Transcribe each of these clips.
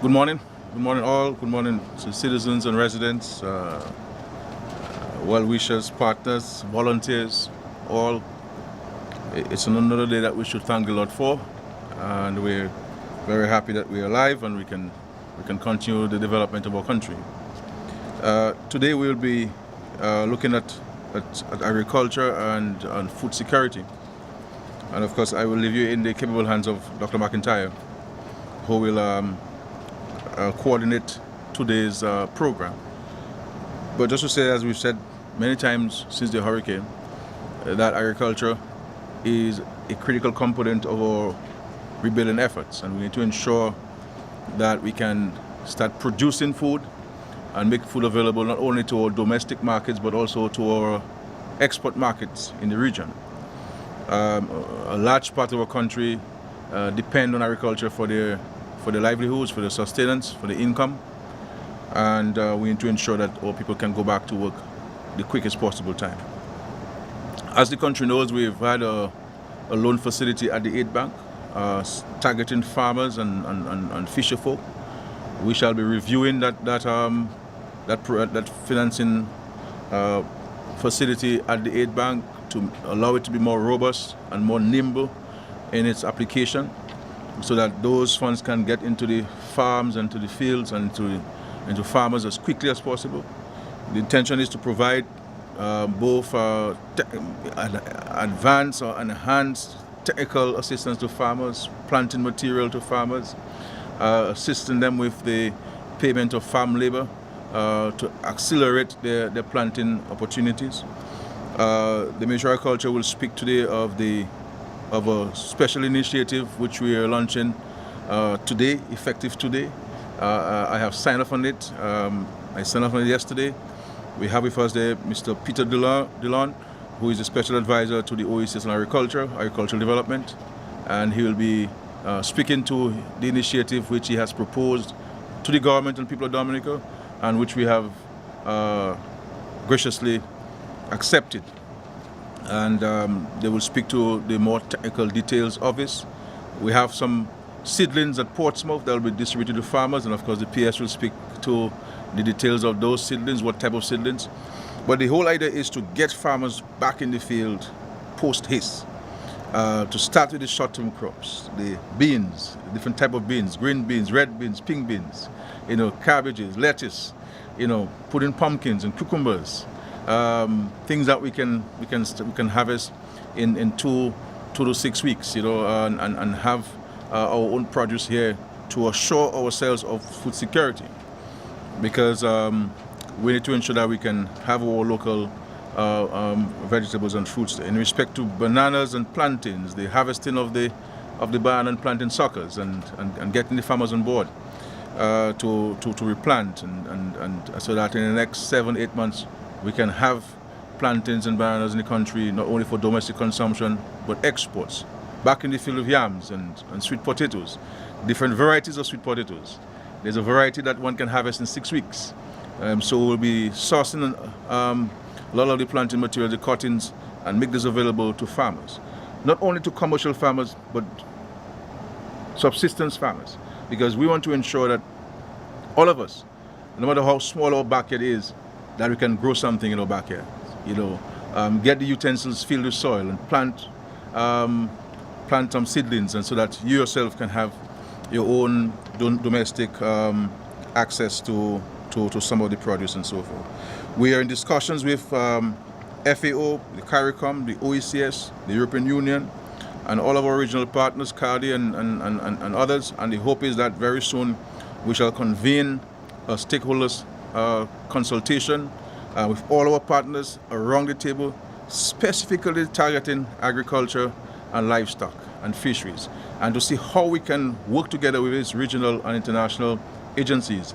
Good morning. Good morning, all. Good morning to citizens and residents, well-wishers, partners, volunteers, all. It's another day that we should thank the Lord for, and we're very happy that we're alive and we can continue the development of our country. Today we'll be looking at agriculture and food security, and of course I will leave you in the capable hands of Dr. McIntyre, who will coordinate today's program. But just to say, as we've said many times since the hurricane, that agriculture is a critical component of our rebuilding efforts, and we need to ensure that we can start producing food and make food available not only to our domestic markets but also to our export markets in the region. A large part of our country depend on agriculture for their livelihoods, for their sustenance, for the income, and we need to ensure that all people can go back to work the quickest possible time. As the country knows, we've had a loan facility at the Aid Bank targeting farmers and fisher folk. We shall be reviewing that financing facility at the Aid Bank to allow it to be more robust and more nimble in its application, so that those funds can get into the farms and to the fields and into farmers as quickly as possible. The intention is to provide both advanced or enhanced technical assistance to farmers, planting material to farmers, assisting them with the payment of farm labor to accelerate their planting opportunities. The Ministry of Agriculture will speak today of a special initiative which we are launching today, effective today. I have signed off on it. I signed off on it yesterday. We have with us there Mr. Peter Dillon, who is a special advisor to the OECS on agricultural development, and he will be speaking to the initiative which he has proposed to the government and people of Dominica, and which we have graciously accepted. And they will speak to the more technical details of this. We have some seedlings at Portsmouth that will be distributed to farmers, and of course the PS will speak to the details of those seedlings, what type of seedlings. But the whole idea is to get farmers back in the field post-haste, to start with the short-term crops, the beans, different type of beans, green beans, red beans, pink beans, cabbages, lettuce, putting pumpkins and cucumbers, things that we can harvest in 2 to 6 weeks, and have our own produce here to assure ourselves of food security, because we need to ensure that we can have our local vegetables and fruits. In respect to bananas and plantains, the harvesting of the banana and plantain suckers, and getting the farmers on board to replant, and so that in the next 7-8 months we can have plantains and bananas in the country, not only for domestic consumption but exports. Back in the field of yams and sweet potatoes, different varieties of sweet potatoes. There's a variety that one can harvest in 6 weeks. So we'll be sourcing a lot of the planting material, the cuttings, and make this available to farmers. Not only to commercial farmers, but subsistence farmers. Because we want to ensure that all of us, no matter how small our backyard is, that we can grow something in our backyard. Get the utensils filled with soil and plant some seedlings, and so that you yourself can have your own domestic access to some of the produce and so forth. We are in discussions with FAO, the CARICOM, the OECS, the European Union, and all of our regional partners, CARDI and others, and the hope is that very soon we shall convene a stakeholders consultation with all our partners around the table, specifically targeting agriculture and livestock and fisheries, and to see how we can work together with these regional and international agencies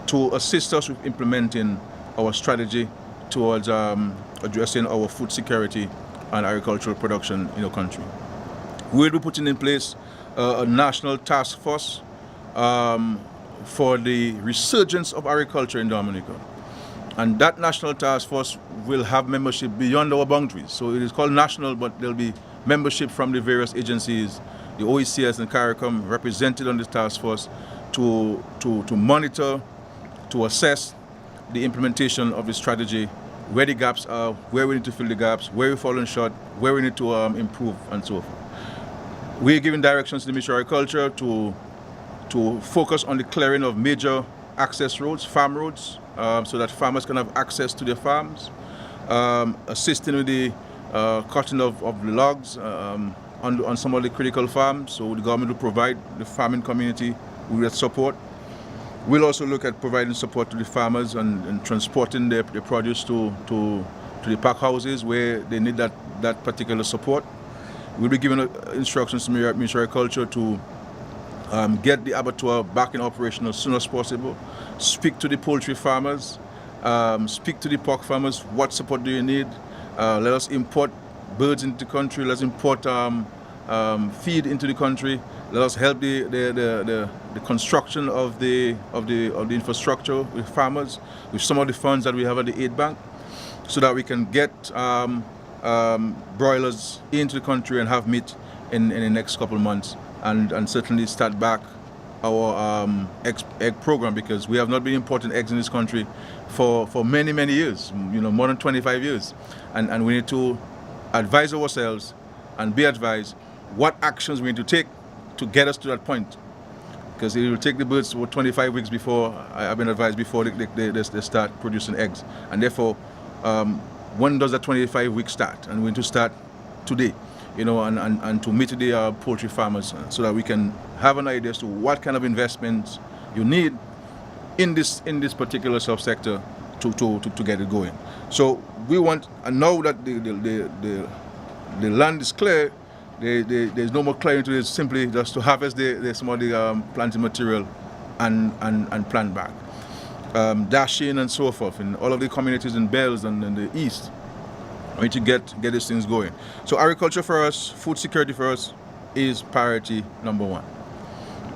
to assist us with implementing our strategy towards addressing our food security and agricultural production in our country. We'll be putting in place a national task force for the resurgence of agriculture in Dominica. And that national task force will have membership beyond our boundaries. So it is called national, but there'll be membership from the various agencies, the OECS and CARICOM represented on this task force, to monitor, to assess the implementation of the strategy, where the gaps are, where we need to fill the gaps, where we're falling short, where we need to improve, and so forth. We're giving directions to the Ministry of Agriculture to focus on the clearing of major access roads, farm roads, so that farmers can have access to their farms, assisting with the cutting of the logs on some of the critical farms, so the government will provide the farming community with that support. We'll also look at providing support to the farmers and transporting their produce to the pack houses where they need that particular support. We'll be giving instructions to Ministry of Agriculture to get the abattoir back in operation as soon as possible, speak to the poultry farmers, speak to the pork farmers, what support do you need? Let us import birds into the country, let's import feed into the country, let us help the construction of the infrastructure with farmers, with some of the funds that we have at the aid bank, so that we can get broilers into the country and have meat in the next couple of months, and certainly start back our egg program, because we have not been importing eggs in this country for many years, more than 25 years, and we need to advise ourselves and be advised what actions we need to take to get us to that point, because it will take the birds for 25 weeks before, I've been advised, before they start producing eggs, and therefore when does that 25-week start? And we need to start today, and to meet the poultry farmers, so that we can have an idea as to what kind of investments you need in this particular subsector to get it going. So we want, and now that the land is clear, there's no more clearing to it, simply just to harvest some of the planting material and plant back. Dashing and so forth in all of the communities in Bells and in the east. We need to get these things going. So agriculture for us, food security for us, is priority number one.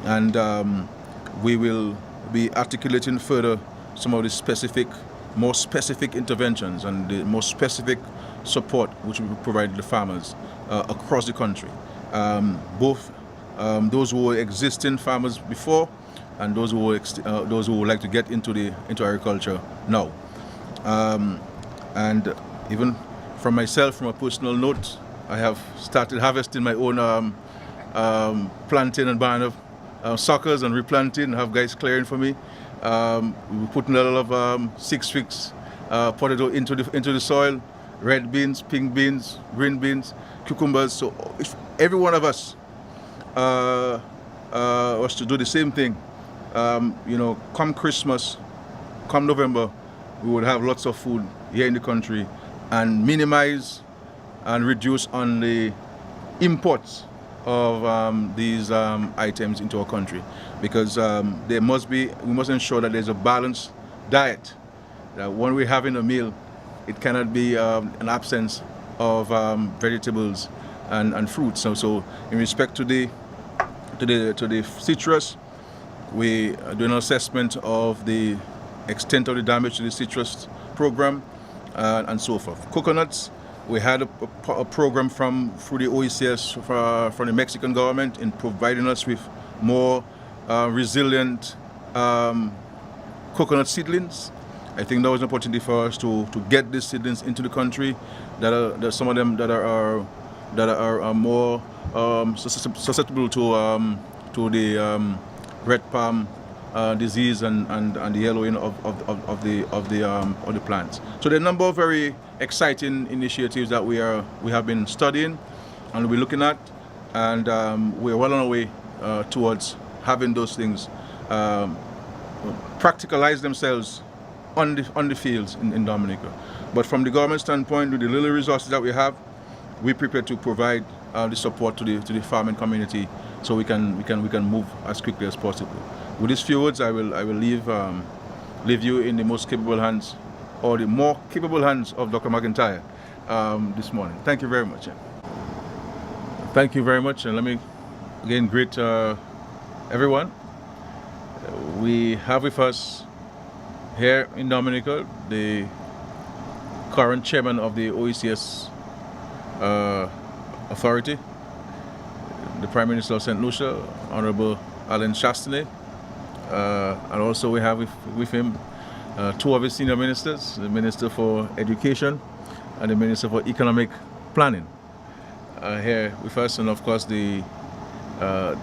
And we will be articulating further some of the more specific interventions and the more specific support which we provide to the farmers across the country. Both those who were existing farmers before and those who would like to get into agriculture now. And even from myself, from a personal note, I have started harvesting my own planting and banana suckers and replanting, and have guys clearing for me. We're putting a lot of 6 weeks potato into the soil, red beans, pink beans, green beans, cucumbers. So if every one of us was to do the same thing, come Christmas, come November, we would have lots of food here in the country, and minimize and reduce on the imports of these items into our country, because we must ensure that there's a balanced diet, that when we're having a meal, it cannot be an absence of vegetables and fruits. So in respect to the citrus, we do an assessment of the extent of the damage to the citrus program and so forth. Coconuts, we had a program through the OECS from the Mexican government in providing us with more resilient coconut seedlings. I think that was an opportunity for us to get these seedlings into the country. That some of them that are more susceptible to the red palm disease and the yellowing of the plants. So there are a number of very exciting initiatives that we have been studying and we're looking at, and we're well on our way towards having those things practicalize themselves on the fields in Dominica. But from the government standpoint, with the little resources that we have, we're prepared to provide the support to the farming community, so we can move as quickly as possible. With these few words, I will leave you in the most capable hands, or the more capable hands of Dr. McIntyre this morning. Thank you very much. Thank you very much, and let me again greet everyone. We have with us here in Dominica the current chairman of the OECS authority, the Prime Minister of St. Lucia, Honorable Alan Chastanet, and also we have with him two of his senior ministers, the Minister for Education and the Minister for Economic Planning, here with us, and of course the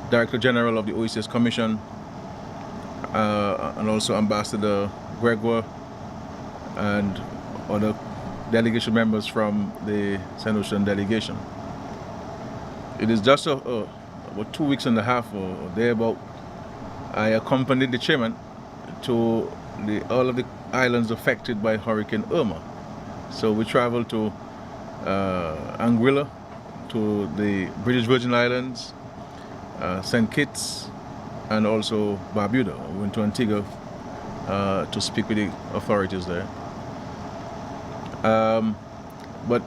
Director General of the OECS Commission, and also Ambassador Gregoire and other delegation members from the St. Lucian delegation. It is just about 2 weeks and a half or thereabout, I accompanied the chairman to all of the islands affected by Hurricane Irma. So we traveled to Anguilla, to the British Virgin Islands, St. Kitts, and also Barbuda. We went to Antigua to speak with the authorities there. But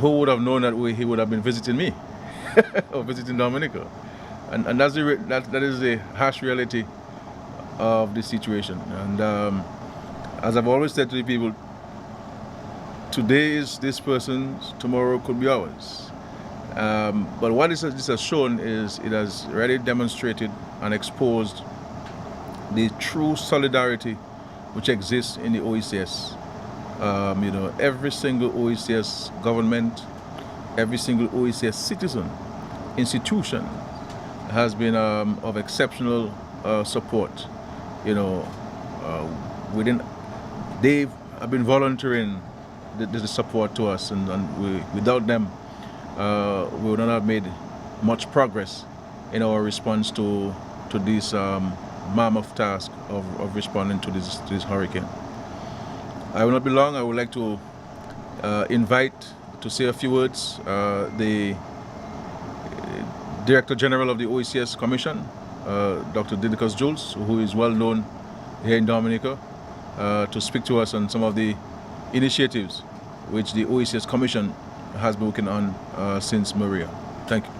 who would have known that he would have been visiting me or visiting Dominica? And that is the harsh reality of the situation. And as I've always said to the people, today is this person's, tomorrow could be ours. But what this has shown is it has really demonstrated and exposed the true solidarity which exists in the OECS. Every single OECS government, every single OECS citizen, institution has been of exceptional support. They have been volunteering the support to us, and without them, we would not have made much progress in our response to this mammoth task of responding to this hurricane. I will not be long. I would like to invite to say a few words the Director General of the OECS Commission, Dr. Didicus Jules, who is well known here in Dominica, to speak to us on some of the initiatives which the OECS Commission has been working on since Maria. Thank you.